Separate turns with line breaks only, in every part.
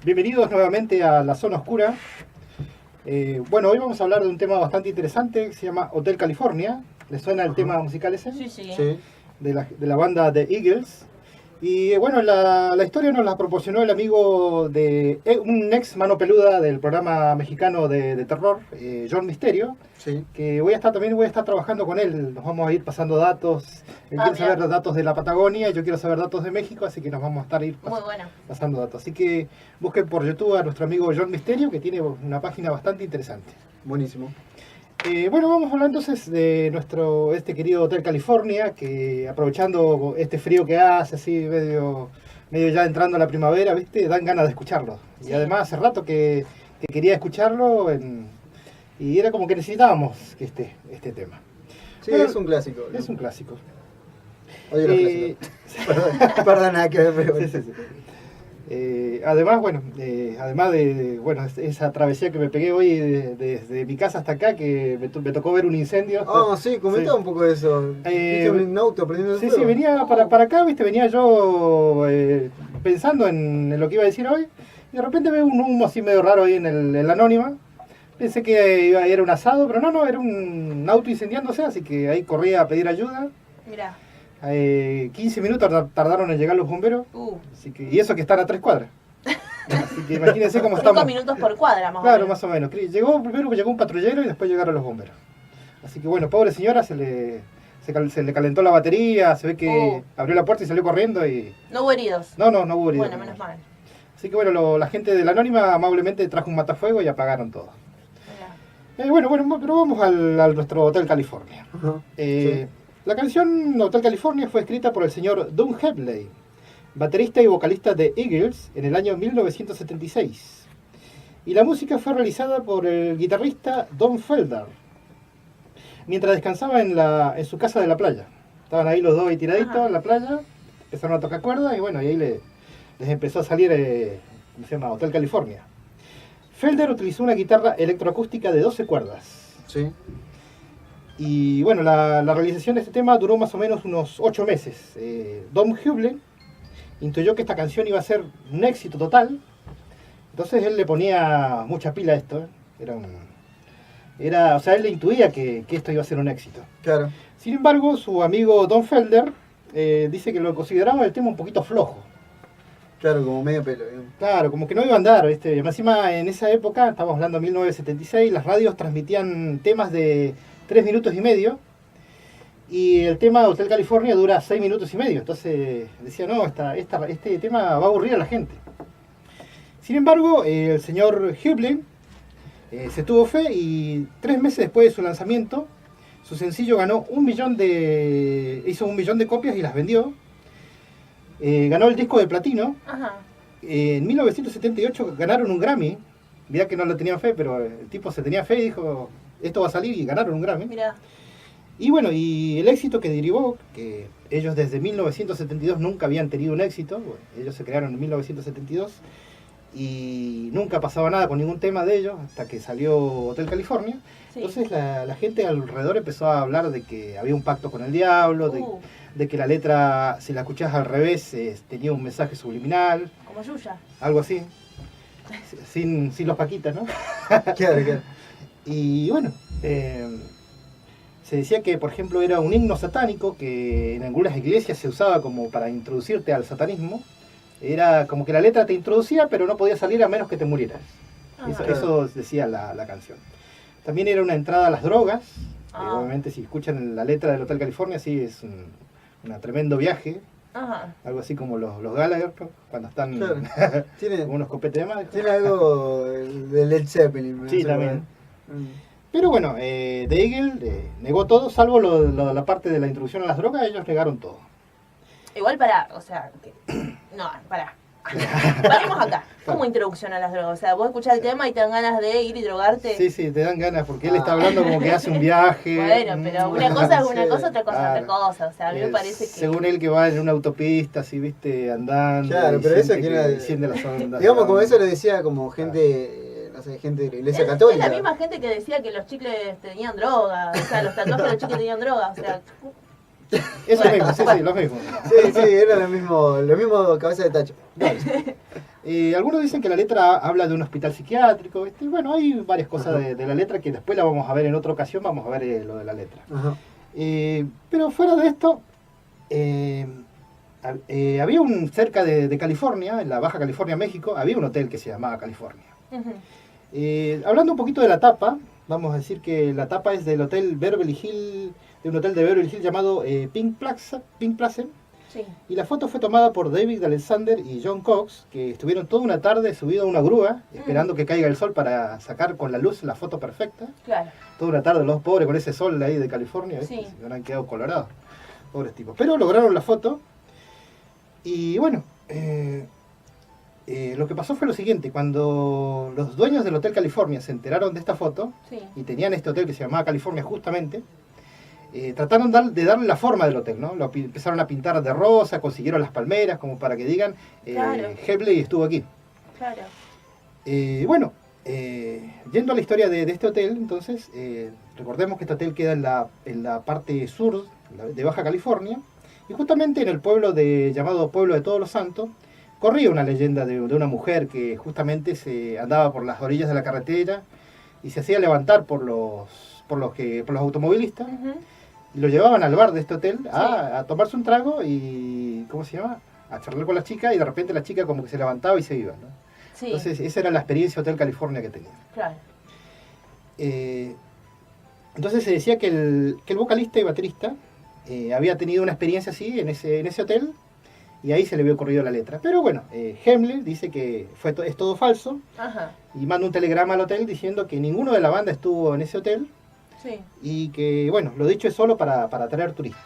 Bienvenidos nuevamente a La Zona Oscura. Bueno, hoy vamos a hablar de un tema bastante interesante que se llama Hotel California. ¿Les suena el tema musical ese?
Sí, sí.
Sí.
De la banda The Eagles. Y bueno, la historia nos la proporcionó el amigo de un ex mano peluda del programa mexicano de terror, John Misterio,
Sí.
que también voy a estar trabajando con él. Nos vamos a ir pasando datos. Él quiere saber los datos de la Patagonia y yo quiero saber datos de México, así que nos vamos a estar
Muy bueno.
pasando datos. Así que busquen por YouTube a nuestro amigo John Misterio, que tiene una página bastante interesante.
Buenísimo.
Bueno, vamos a hablar entonces de este querido Hotel California, que aprovechando este frío que hace, así medio ya entrando a la primavera, ¿viste? Dan ganas de escucharlo.
Sí.
Y además hace rato que quería escucharlo y era como que necesitábamos este tema.
Sí,
Bueno,
es un clásico.
Es un clásico.
Oye, los clásicos. Perdón, nada que ver, pero
Sí, sí, sí. Además, bueno, además de bueno, esa travesía que me pegué hoy desde mi casa hasta acá, que me tocó ver un incendio.
Ah, sí, comentá
Sí.
un poco de eso. ¿Viste un auto prendiendo
Sí,
fuego?
sí, venía para acá, viste, venía yo pensando en lo que iba a decir hoy, y de repente veo un humo así medio raro ahí en la anónima. Pensé que era un asado, pero no, era un auto incendiándose, así que ahí corrí a pedir ayuda.
Mirá.
15 minutos tardaron en llegar los bomberos, así que, y eso que están a 3 cuadras. Así que imagínense cómo
5
estamos.
minutos por cuadra, más
Claro,
o menos.
más o menos. Primero llegó un patrullero y después llegaron los bomberos. Así que bueno, pobre señora, se le calentó la batería, se ve que abrió la puerta y salió corriendo y...
No hubo heridos.
No hubo heridos.
Bueno, menos mal.
Así que bueno, la gente de la Anónima amablemente trajo un matafuego y apagaron todo.
Mirá.
Bueno, pero vamos al nuestro Hotel California.
Ajá.
Sí. La canción Hotel California fue escrita por el señor Don Henley, baterista y vocalista de Eagles, en el año 1976. Y la música fue realizada por el guitarrista Don Felder, mientras descansaba en su casa de la playa. Estaban ahí los dos ahí tiraditos en la playa, empezaron a tocar cuerdas y bueno, y ahí les empezó a salir, ¿cómo se llama? Hotel California. Felder utilizó una guitarra electroacústica de 12 cuerdas.
Sí.
Y bueno, la realización de este tema duró más o menos unos 8 meses. Don Henley intuyó que esta canción iba a ser un éxito total, entonces él le ponía mucha pila a esto. O sea, él le intuía que esto iba a ser un éxito.
Claro.
Sin embargo, su amigo Don Felder dice que lo consideraba el tema un poquito flojo.
Claro, como medio pelo, digamos.
Claro, como que no iba a andar, ¿viste? Encima, en esa época, estamos hablando de 1976, las radios transmitían temas de 3 minutos y medio, y el tema Hotel California dura 6 minutos y medio. Entonces decía, no, este tema va a aburrir a la gente. Sin embargo, el señor Henley se tuvo fe y 3 meses después de su lanzamiento, su sencillo hizo 1 millón de copias y las vendió. Ganó el disco de platino.
Ajá.
En 1978 ganaron un Grammy. Mirá que no le tenían fe, pero el tipo se tenía fe y dijo, esto va a salir, y ganaron un Grammy.
Mirá.
Y bueno, y el éxito que derivó, que ellos desde 1972 nunca habían tenido un éxito, bueno, ellos se crearon en 1972 y nunca pasaba nada con ningún tema de ellos hasta que salió Hotel California.
Sí.
Entonces la gente alrededor empezó a hablar de que había un pacto con el diablo, de que la letra, si la escuchás al revés, tenía un mensaje subliminal,
Como Yuya.
algo así, sin los paquitas, ¿no?
Claro.
Y bueno, se decía que, por ejemplo, era un himno satánico que en algunas iglesias se usaba como para introducirte al satanismo. Era como que la letra te introducía, pero no podía salir a menos que te murieras. Eso decía la canción. También era una entrada a las drogas. Obviamente, si escuchan la letra del Hotel California, sí, es un tremendo viaje.
Ajá.
Algo así como los Gallagher, ¿no? Cuando están
Claro. Tiene,
con unos copetes de más.
tiene algo de Led Zeppelin.
Sí,
no sé,
también.
bueno.
Pero bueno, The Eagle negó todo, salvo la parte de la introducción a las drogas, ellos negaron todo.
Igual o sea, no, pará. Paremos acá. ¿Cómo introducción a las drogas? O sea, vos escuchás el tema y te dan ganas de ir y drogarte.
Sí, te dan ganas, porque él está hablando como que hace un viaje.
Bueno, pero una cosa es una
Sí,
cosa, otra cosa es
claro.
otra cosa. O sea, a mí me parece que...
Según él que va en una autopista, así, viste, andando.
Claro,
y
pero eso
siente
que era-
siente las ondas.
Digamos, como eso lo decía como gente, no sé, gente de la iglesia
Es
católica.
la misma gente que decía que los chicles tenían droga. O sea, los tatuajes de los chicles tenían droga. O sea,
Eso mismo, sí, lo mismo.
Sí, era lo mismo cabeza de tacho.
Algunos dicen que la letra habla de un hospital psiquiátrico. Bueno, hay varias cosas de la letra que después la vamos a ver en otra ocasión, vamos a ver lo de la letra.
Ajá.
Pero fuera de esto, había cerca de California, en la Baja California, México, había un hotel que se llamaba California. Hablando un poquito de la tapa, vamos a decir que la tapa es del hotel Beverly Hills, de un hotel de Beverly Hills llamado Pink Plaza.
Sí.
Y la foto fue tomada por David Alexander y John Cox, que estuvieron toda una tarde subidos a una grúa, esperando que caiga el sol para sacar con la luz la foto perfecta.
Claro.
Toda una tarde los pobres con ese sol ahí de California, ¿viste?
Sí.
Se habrán quedado colorados. Pobres tipos. Pero lograron la foto. Y bueno, lo que pasó fue lo siguiente. Cuando los dueños del Hotel California se enteraron de esta foto,
Sí.
y tenían este hotel que se llamaba California justamente, trataron de darle la forma del hotel, ¿no? Empezaron a pintar de rosa, consiguieron las palmeras como para que digan,
Claro.
Hemley estuvo aquí.
Claro.
Bueno, yendo a la historia de este hotel, entonces, recordemos que este hotel queda en la parte sur de Baja California, y justamente en el pueblo llamado Pueblo de Todos los Santos, corría una leyenda de una mujer que justamente se andaba por las orillas de la carretera y se hacía levantar por los automovilistas, y lo llevaban al bar de este hotel a tomarse un trago y, ¿cómo se llama?, a charlar con la chica, y de repente la chica como que se levantaba y se iba, ¿no?
Sí.
Entonces esa era la experiencia Hotel California que tenía.
Claro.
Entonces se decía que el vocalista y baterista había tenido una experiencia así en ese hotel, y ahí se le había ocurrido la letra. Pero bueno, Hemley dice que es todo falso,
Ajá.
y manda un telegrama al hotel diciendo que ninguno de la banda estuvo en ese hotel,
Sí.
y que, bueno, lo dicho es solo para atraer turistas.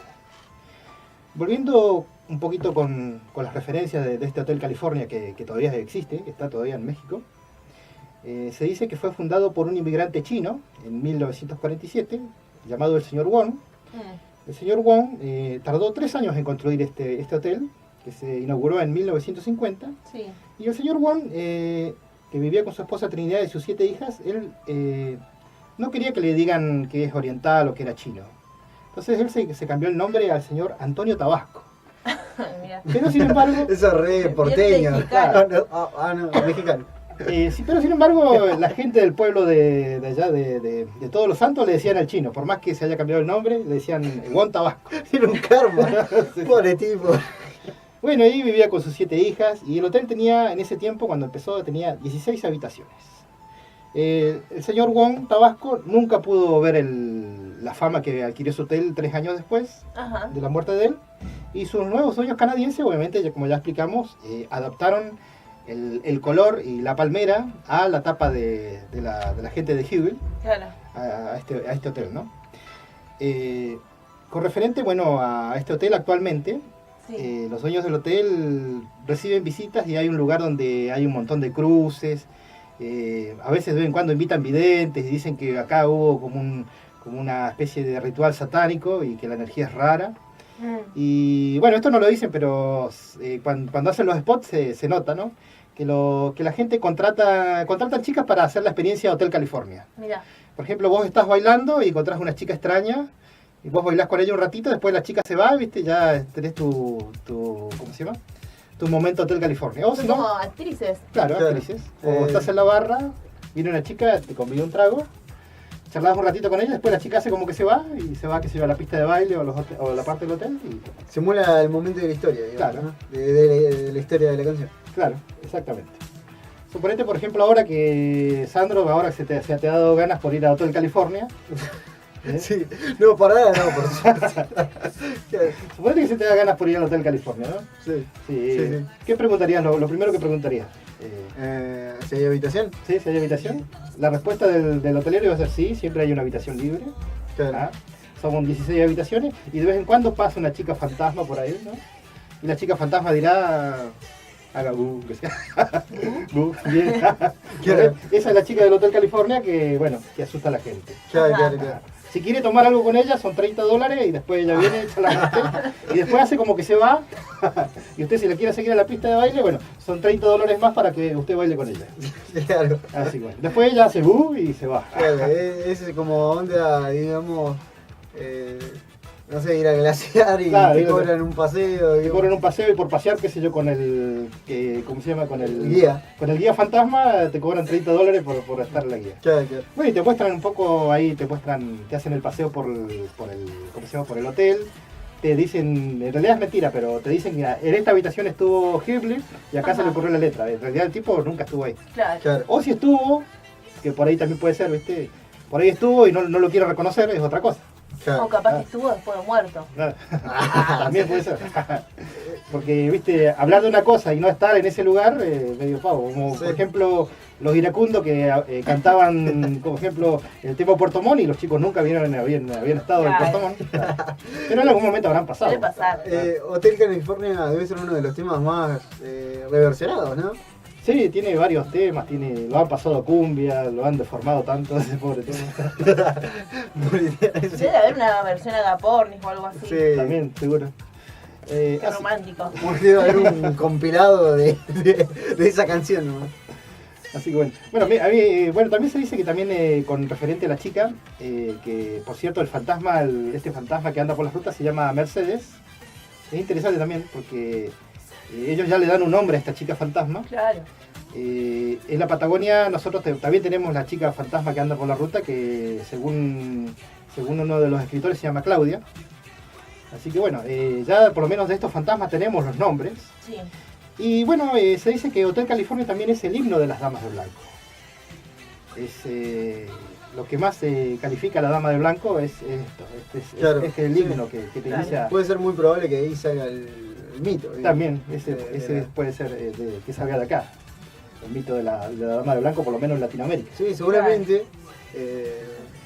Volviendo un poquito con las referencias de este Hotel California, que todavía existe, que está todavía en México, se dice que fue fundado por un inmigrante chino en 1947, llamado el señor Wong. El señor Wong tardó 3 años en construir este hotel, que se inauguró en 1950,
Sí.
y el señor Wong, que vivía con su esposa Trinidad y sus 7 hijas, él no quería que le digan que es oriental o que era chino. Entonces él se cambió el nombre al señor Antonio Tabasco.
Mira.
Pero sin embargo,
Eso es re
Bien
porteño.
mexicano.
No, mexicano.
sí, pero sin embargo, la gente del pueblo de allá, de Todos los Santos, le decían al chino, por más que se haya cambiado el nombre, le decían Wong Tabasco.
Tiene un karma. Pobre tipo.
Bueno, ahí vivía con sus 7 hijas, y el hotel tenía, en ese tiempo, cuando empezó, tenía 16 habitaciones. El señor Wong Tabasco nunca pudo ver la fama que adquirió su hotel 3 años después
Ajá.
de la muerte de él, y sus nuevos dueños canadienses, obviamente, como ya explicamos, adaptaron el color y la palmera a la tapa de la gente de Hewlett,
Claro.
a este hotel, ¿no? Con referente, bueno, a este hotel actualmente,
Sí.
los dueños del hotel reciben visitas, y hay un lugar donde hay un montón de cruces. A veces de vez en cuando invitan videntes y dicen que acá hubo como una especie de ritual satánico y que la energía es rara. Y bueno, esto no lo dicen, pero cuando hacen los spots se nota, ¿no? Que la gente contratan chicas para hacer la experiencia de Hotel California.
Mira.
Por ejemplo, vos estás bailando y encontrás una chica extraña, y vos bailás con ella un ratito, después la chica se va, ¿viste? Ya tenés tu ¿cómo se llama?, tu momento Hotel California. O si
Son
no,
como actrices.
claro,
Claro.
actrices. O estás en la barra, viene una chica, te convida un trago, charlas un ratito con ella, después la chica hace como que se va, y se va, que se va a la pista de baile o la parte del hotel. Y,
Simula el momento de la historia, digamos,
Claro.
¿no? De la historia de la canción.
claro, exactamente. Suponete, por ejemplo, ahora que Sandro, ahora que se te ha dado ganas por ir a Hotel California. ¿eh?
Sí, no, para nada, no, por suerte.
Suponete que se te da ganas por ir al Hotel California, ¿no?
Sí.
Sí.
Sí, sí.
¿Qué preguntarías? Lo primero que preguntarías.
¿Si hay habitación?
¿Sí? ¿Si hay habitación? La respuesta del hotelero iba a ser sí, siempre hay una habitación libre.
Claro.
¿ah? Son 16 habitaciones, y de vez en cuando pasa una chica fantasma por ahí, ¿no? Y la chica fantasma dirá, haga bu, que sea. Bu, bien.
Claro.
Esa es la chica del Hotel California que, bueno, que asusta a la gente.
Claro,
Ajá.
claro, claro.
Si quiere tomar algo con ella, son $30, y después ella viene, echa la gente, y después hace como que se va, y usted, si le quiere seguir a la pista de baile, bueno, son $30 más para que usted baile con ella.
Claro.
Así, bueno. Después ella hace y se va.
Claro, es como onda, digamos, no sé, ir a glaciar y
Claro,
te cobran un paseo.
Te cobran un paseo y por pasear, qué sé yo, con el, ¿cómo se llama? Con el
guía.
Con el guía fantasma te cobran $30 por estar en la guía.
Claro.
Bueno, y te muestran un poco ahí, te hacen el paseo por el, ¿cómo se llama? Por el hotel. Te dicen, en realidad es mentira, pero te dicen que en esta habitación estuvo Himmler y acá se le ocurrió la letra. En realidad el tipo nunca estuvo ahí.
Claro.
O si estuvo, que por ahí también puede ser, ¿viste? Por ahí estuvo y no lo quiere reconocer, es otra cosa.
O capaz que estuvo después de muerto.
También puede ser. Porque, viste, hablar de una cosa y no estar en ese lugar, medio pavo. Como, por ejemplo, los iracundos que cantaban, por ejemplo, el tema Puerto Montt y los chicos nunca habían estado en Puerto Montt. Pero en algún momento habrán pasado.
Puede pasar.
Hotel California debe ser uno de los temas más reversionados, ¿no?
Sí, tiene varios temas, lo han pasado a cumbia, lo han deformado tanto ese pobre tema.
Debe haber una versión agapornis o algo así.
Sí.
También, seguro.
Qué romántico.
Debe haber un compilado de esa canción, ¿no?
Así que bueno, a mí, bueno, también se dice que también con referente a la chica, que por cierto el fantasma, este fantasma que anda por las rutas se llama Mercedes. Es interesante también porque ellos ya le dan un nombre a esta chica fantasma.
Claro.
En la Patagonia nosotros también tenemos la chica fantasma que anda por la ruta, que según uno de los escritores se llama Claudia. Así que bueno, ya por lo menos de estos fantasmas tenemos los nombres.
Sí.
Y bueno, se dice que Hotel California también es el himno de las damas de blanco. Es lo que más califica a la dama de blanco es esto,
Claro,
es el himno que te inicia.
Puede ser muy probable que ahí salga el mito.
También, ese puede ser que salga de acá. El mito de la dama de blanco, por lo menos en Latinoamérica.
Sí, seguramente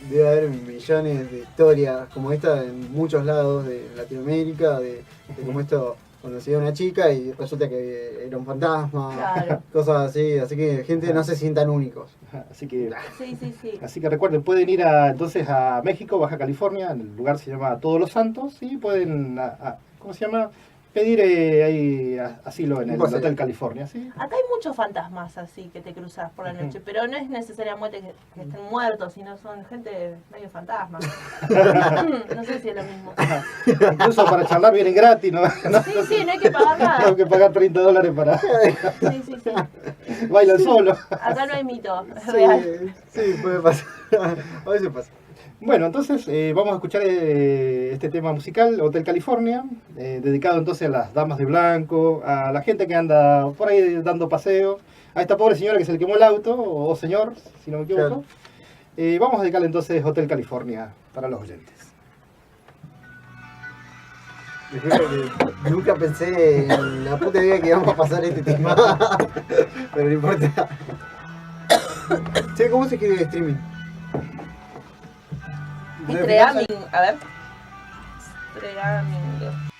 debe haber millones de historias como esta en muchos lados de Latinoamérica, de como esto conocí a una chica y resulta que era un fantasma,
Claro.
cosas así que gente no se sientan únicos.
Así que,
Sí.
así que recuerden, pueden ir entonces a México, Baja California, el lugar se llama Todos los Santos, y pueden, ¿cómo se llama? Pedir ahí asilo en el Hotel California, ¿sí?
Acá hay muchos fantasmas así que te cruzas por la noche, pero no es necesariamente que estén muertos, sino son gente medio fantasma. No sé si es lo mismo.
Incluso para charlar vienen gratis, ¿no?
Sí, no hay que pagar nada.
No hay que pagar $30 para...
Sí.
Bailan solo.
Acá no hay mito, es real.
Sí, puede pasar. A veces pasa.
Bueno, entonces vamos a escuchar este tema musical, Hotel California, dedicado entonces a las damas de blanco, a la gente que anda por ahí dando paseo, a esta pobre señora que se le quemó el auto, o señor, si no me equivoco. Claro. Vamos a dedicarle entonces Hotel California para los oyentes.
Nunca pensé en la puta vida que íbamos a pasar este tema, pero no importa. ¿Cómo se escribe streaming?
Streaming, a ver. Streaming.